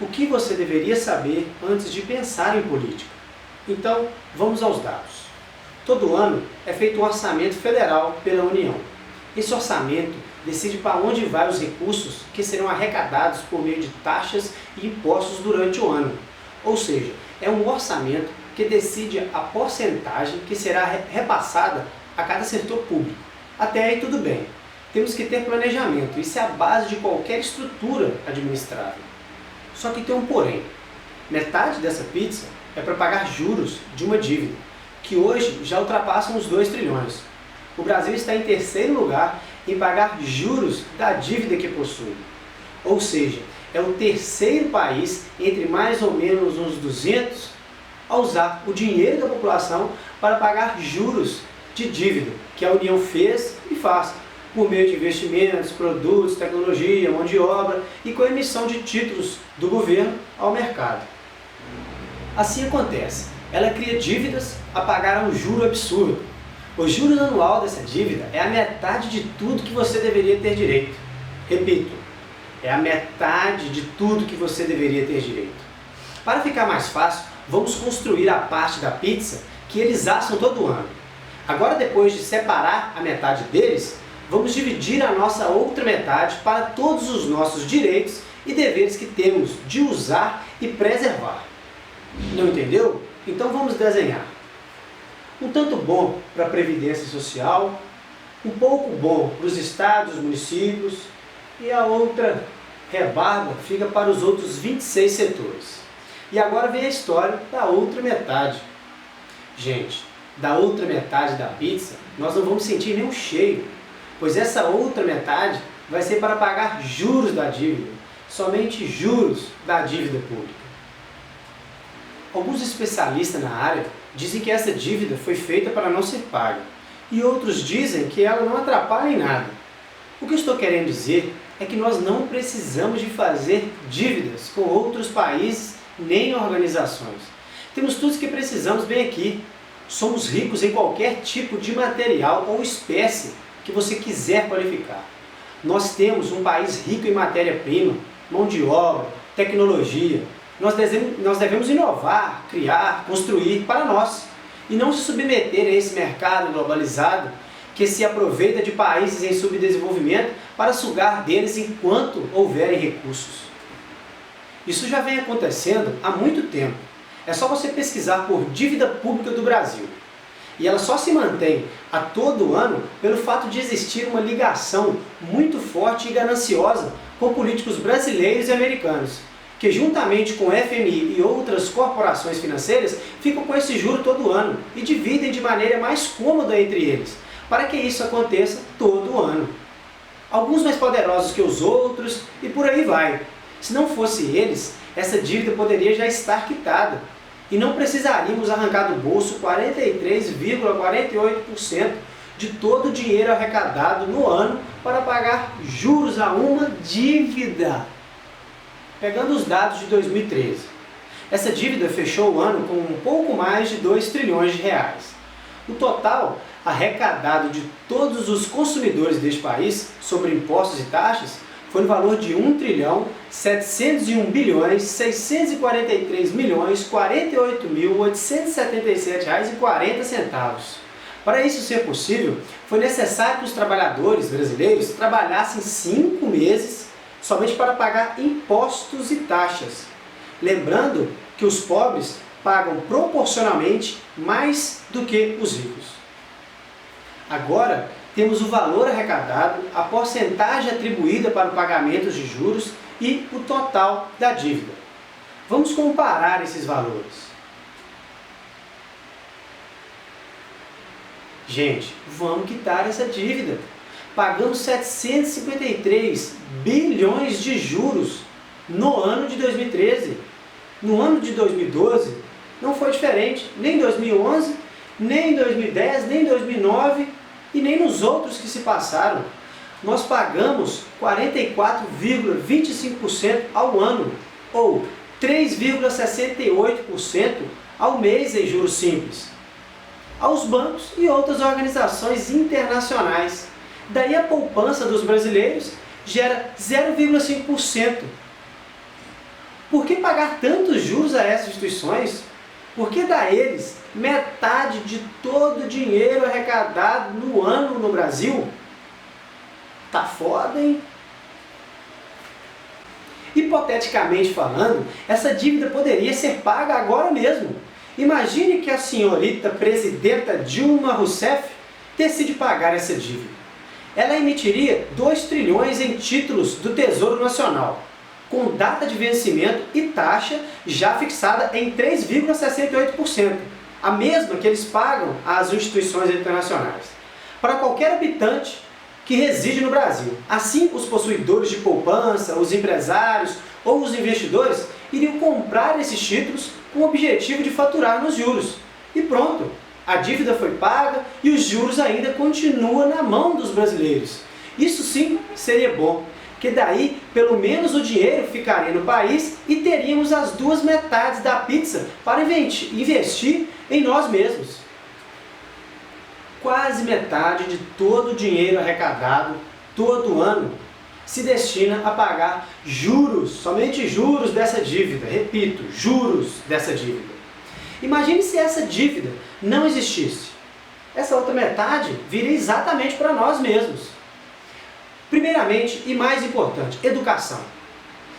O que você deveria saber antes de pensar em política? Então, vamos aos dados. Todo ano é feito um orçamento federal pela União. Esse orçamento decide para onde vai os recursos que serão arrecadados por meio de taxas e impostos durante o ano. Ou seja, é um orçamento que decide a porcentagem que será repassada a cada setor público. Até aí tudo bem. Temos que ter planejamento, isso é a base de qualquer estrutura administrável. Só que tem um porém. Metade dessa pizza é para pagar juros de uma dívida, que hoje já ultrapassam os 2 trilhões. O Brasil está em terceiro lugar em pagar juros da dívida que possui. Ou seja, é o terceiro país, entre mais ou menos uns 200, a usar o dinheiro da população para pagar juros de dívida que a União fez e faz, por meio de investimentos, produtos, tecnologia, mão de obra e com a emissão de títulos do governo ao mercado. Assim acontece, ela cria dívidas a pagar a um juro absurdo. O juros anual dessa dívida é a metade de tudo que você deveria ter direito. Repito, é a metade de tudo que você deveria ter direito. Para ficar mais fácil, vamos construir a parte da pizza que eles assam todo ano. Agora, depois de separar a metade deles, vamos dividir a nossa outra metade para todos os nossos direitos e deveres que temos de usar e preservar. Não entendeu? Então vamos desenhar. Um tanto bom para a Previdência Social, um pouco bom para os estados, municípios e a outra rebarba fica para os outros 26 setores. E agora vem a história da outra metade. Gente, da outra metade da pizza nós não vamos sentir nenhum cheiro, pois essa outra metade vai ser para pagar juros da dívida, somente juros da dívida pública. Alguns especialistas na área dizem que essa dívida foi feita para não ser paga, e outros dizem que ela não atrapalha em nada. O que eu estou querendo dizer é que nós não precisamos de fazer dívidas com outros países nem organizações. Temos tudo o que precisamos bem aqui. Somos ricos em qualquer tipo de material ou espécie que você quiser qualificar. Nós temos um país rico em matéria-prima, mão de obra, tecnologia. Nós devemos inovar, criar, construir para nós e não se submeter a esse mercado globalizado que se aproveita de países em subdesenvolvimento para sugar deles enquanto houverem recursos. Isso já vem acontecendo há muito tempo. É só você pesquisar por dívida pública do Brasil. E ela só se mantém a todo ano pelo fato de existir uma ligação muito forte e gananciosa com políticos brasileiros e americanos, que juntamente com o FMI e outras corporações financeiras ficam com esse juro todo ano e dividem de maneira mais cômoda entre eles, para que isso aconteça todo ano. Alguns mais poderosos que os outros e por aí vai. Se não fosse eles, essa dívida poderia já estar quitada e não precisaríamos arrancar do bolso 43,48% de todo o dinheiro arrecadado no ano para pagar juros a uma dívida. Pegando os dados de 2013, essa dívida fechou o ano com um pouco mais de 2 trilhões de reais. O total arrecadado de todos os consumidores deste país sobre impostos e taxas foi no valor de 1.701.643.048.877,40 R$. Para isso ser possível, foi necessário que os trabalhadores brasileiros trabalhassem 5 meses somente para pagar impostos e taxas. Lembrando que os pobres pagam proporcionalmente mais do que os ricos. Agora, temos o valor arrecadado, a porcentagem atribuída para o pagamento de juros e o total da dívida. Vamos comparar esses valores. Gente, vamos quitar essa dívida. Pagamos 753 bilhões de juros no ano de 2013. No ano de 2012 não foi diferente, nem em 2011, nem em 2010, nem em 2009 e nem nos outros que se passaram. Nós pagamos 44,25% ao ano, ou 3,68% ao mês em juros simples, aos bancos e outras organizações internacionais. Daí a poupança dos brasileiros gera 0,5%. Por que pagar tantos juros a essas instituições? Por que dar a eles metade de todo o dinheiro arrecadado no ano no Brasil? Tá foda, hein? Hipoteticamente falando, essa dívida poderia ser paga agora mesmo. Imagine que a senhorita presidenta Dilma Rousseff decide pagar essa dívida. Ela emitiria 2 trilhões em títulos do Tesouro Nacional, com data de vencimento e taxa já fixada em 3,68%, a mesma que eles pagam às instituições internacionais, para qualquer habitante que reside no Brasil. Assim, os possuidores de poupança, os empresários ou os investidores iriam comprar esses títulos com o objetivo de faturar nos juros. E pronto, a dívida foi paga e os juros ainda continuam na mão dos brasileiros. Isso sim seria bom, porque daí pelo menos o dinheiro ficaria no país e teríamos as duas metades da pizza para investir em nós mesmos. Quase metade de todo o dinheiro arrecadado todo ano se destina a pagar juros, somente juros dessa dívida. Repito, juros dessa dívida. Imagine se essa dívida não existisse. Essa outra metade viria exatamente para nós mesmos. Primeiramente e mais importante, educação.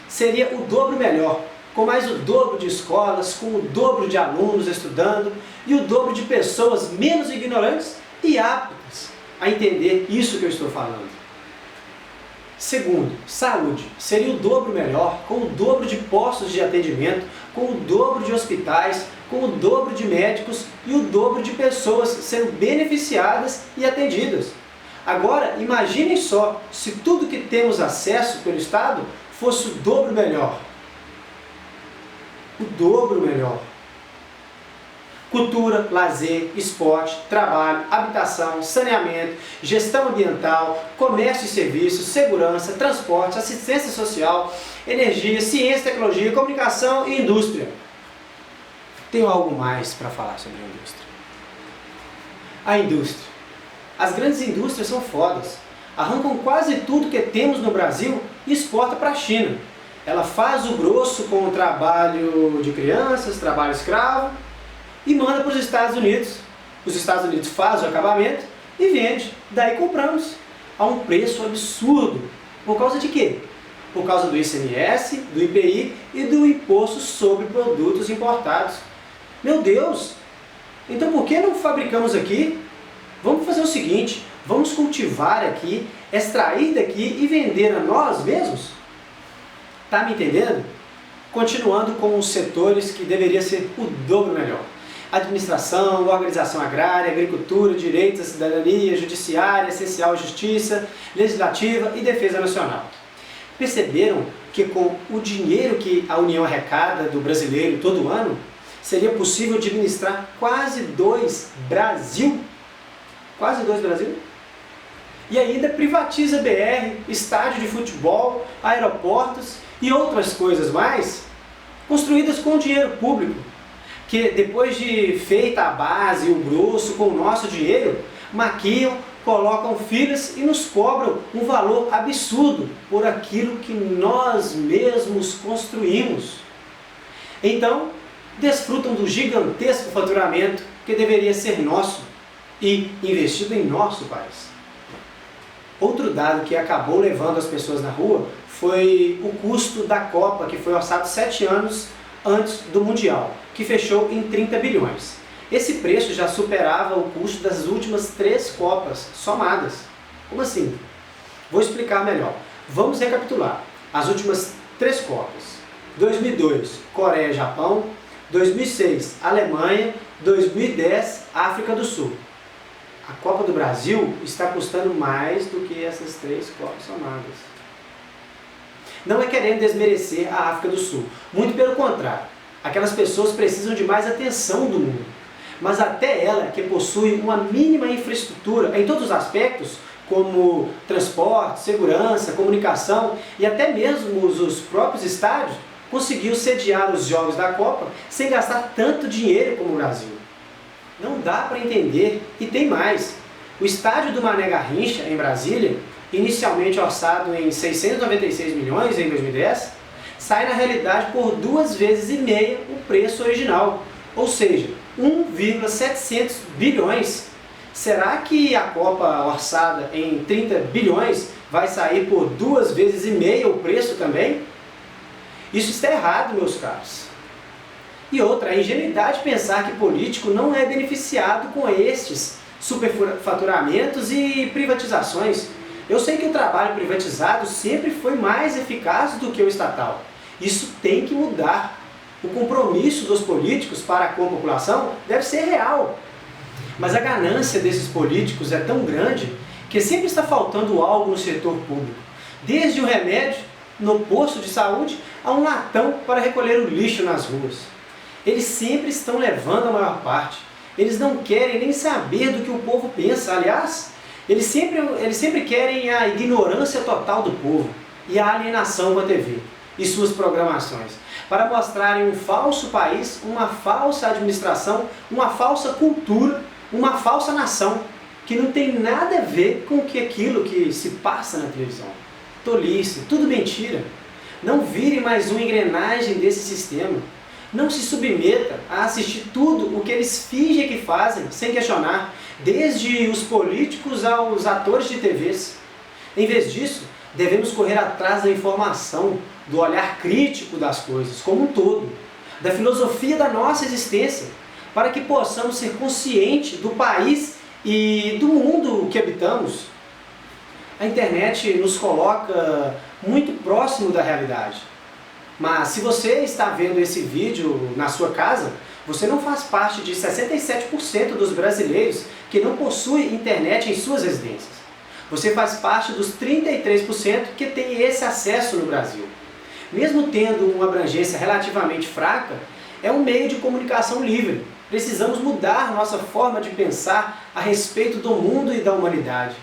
Seria o dobro melhor, com mais o dobro de escolas, com o dobro de alunos estudando e o dobro de pessoas menos ignorantes e aptas a entender isso que eu estou falando. Segundo, saúde. Seria o dobro melhor, com o dobro de postos de atendimento, com o dobro de hospitais, com o dobro de médicos e o dobro de pessoas sendo beneficiadas e atendidas. Agora, imaginem só, se tudo que temos acesso pelo Estado fosse o dobro melhor. O dobro melhor. Cultura, lazer, esporte, trabalho, habitação, saneamento, gestão ambiental, comércio e serviços, segurança, transporte, assistência social, energia, ciência, tecnologia, comunicação e indústria. Tenho algo mais para falar sobre a indústria. A indústria. As grandes indústrias são fodas. Arrancam quase tudo que temos no Brasil e exporta para a China. Ela faz o grosso com o trabalho de crianças, trabalho escravo, e manda para os Estados Unidos. Os Estados Unidos fazem o acabamento e vende. Daí compramos a um preço absurdo. Por causa de quê? Por causa do ICMS, do IPI e do Imposto sobre Produtos Importados. Meu Deus! Então por que não fabricamos aqui? Vamos fazer o seguinte, vamos cultivar aqui, extrair daqui e vender a nós mesmos? Tá me entendendo? Continuando com os setores que deveria ser o dobro melhor. Administração, organização agrária, agricultura, direitos, cidadania, judiciária, essencial, justiça, legislativa e defesa nacional. Perceberam que com o dinheiro que a União arrecada do brasileiro todo ano, seria possível administrar quase 2 Brasil? Quase 2 Brasil? E ainda privatiza BR, estádio de futebol, aeroportos e outras coisas mais, construídas com dinheiro público, que depois de feita a base e o grosso com o nosso dinheiro, maquiam, colocam filas e nos cobram um valor absurdo por aquilo que nós mesmos construímos. Então, desfrutam do gigantesco faturamento que deveria ser nosso e investido em nosso país. Outro dado que acabou levando as pessoas na rua foi o custo da Copa, que foi orçado 7 anos antes do Mundial, que fechou em 30 bilhões. Esse preço já superava o custo das últimas 3 Copas somadas. Como assim? Vou explicar melhor. Vamos recapitular. As últimas 3 Copas. 2002, Coreia e Japão. 2006, Alemanha. 2010, África do Sul. A Copa do Brasil está custando mais do que essas 3 Copas somadas. Não é querendo desmerecer a África do Sul, muito pelo contrário. Aquelas pessoas precisam de mais atenção do mundo. Mas até ela, que possui uma mínima infraestrutura em todos os aspectos, como transporte, segurança, comunicação e até mesmo os próprios estádios, conseguiu sediar os jogos da Copa sem gastar tanto dinheiro como o Brasil. Não dá para entender. E tem mais. O estádio do Mané Garrincha, em Brasília, inicialmente orçado em 696 milhões em 2010, sai na realidade por 2,5 vezes o preço original, ou seja, 1,700 bilhões. Será que a Copa orçada em 30 bilhões vai sair por 2,5 vezes o preço também? Isso está errado, meus caros. E outra, a ingenuidade pensar que político não é beneficiado com estes superfaturamentos e privatizações. Eu sei que o trabalho privatizado sempre foi mais eficaz do que o estatal. Isso tem que mudar. O compromisso dos políticos para com a população deve ser real. Mas a ganância desses políticos é tão grande que sempre está faltando algo no setor público. Desde o remédio no posto de saúde a um latão para recolher o lixo nas ruas. Eles sempre estão levando a maior parte. Eles não querem nem saber do que o povo pensa. Aliás, eles sempre querem a ignorância total do povo e a alienação com a TV e suas programações, para mostrarem um falso país, uma falsa administração, uma falsa cultura, uma falsa nação, que não tem nada a ver com aquilo que se passa na televisão. Tolice, tudo mentira. Não vire mais uma engrenagem desse sistema. Não se submeta a assistir tudo o que eles fingem que fazem, sem questionar, desde os políticos aos atores de TVs. Em vez disso, devemos correr atrás da informação, do olhar crítico das coisas como um todo, da filosofia da nossa existência, para que possamos ser conscientes do país e do mundo que habitamos. A internet nos coloca muito próximo da realidade. Mas se você está vendo esse vídeo na sua casa, você não faz parte de 67% dos brasileiros que não possuem internet em suas residências. Você faz parte dos 33% que tem esse acesso no Brasil. Mesmo tendo uma abrangência relativamente fraca, é um meio de comunicação livre. Precisamos mudar nossa forma de pensar a respeito do mundo e da humanidade.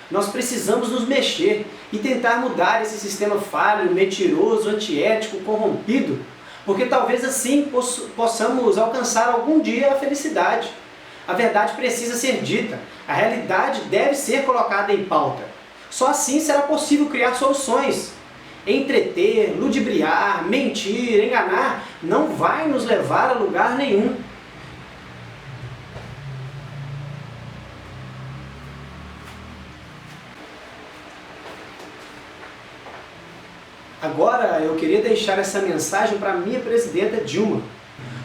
Nós precisamos nos mexer e tentar mudar esse sistema falho, mentiroso, antiético, corrompido, porque talvez assim possamos alcançar algum dia a felicidade. A verdade precisa ser dita, a realidade deve ser colocada em pauta. Só assim será possível criar soluções. Entreter, ludibriar, mentir, enganar não vai nos levar a lugar nenhum. Agora eu queria deixar essa mensagem para a minha presidenta Dilma.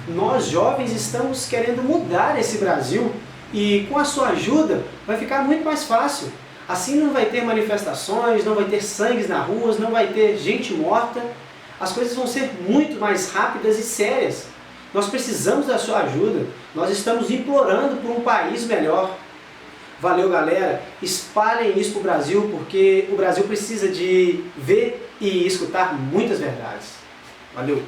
Nós jovens estamos querendo mudar esse Brasil e com a sua ajuda vai ficar muito mais fácil. Assim não vai ter manifestações, não vai ter sangues nas ruas, não vai ter gente morta. As coisas vão ser muito mais rápidas e sérias. Nós precisamos da sua ajuda. Nós estamos implorando por um país melhor. Valeu, galera. Espalhem isso para o Brasil, porque o Brasil precisa de ver e escutar muitas verdades. Valeu!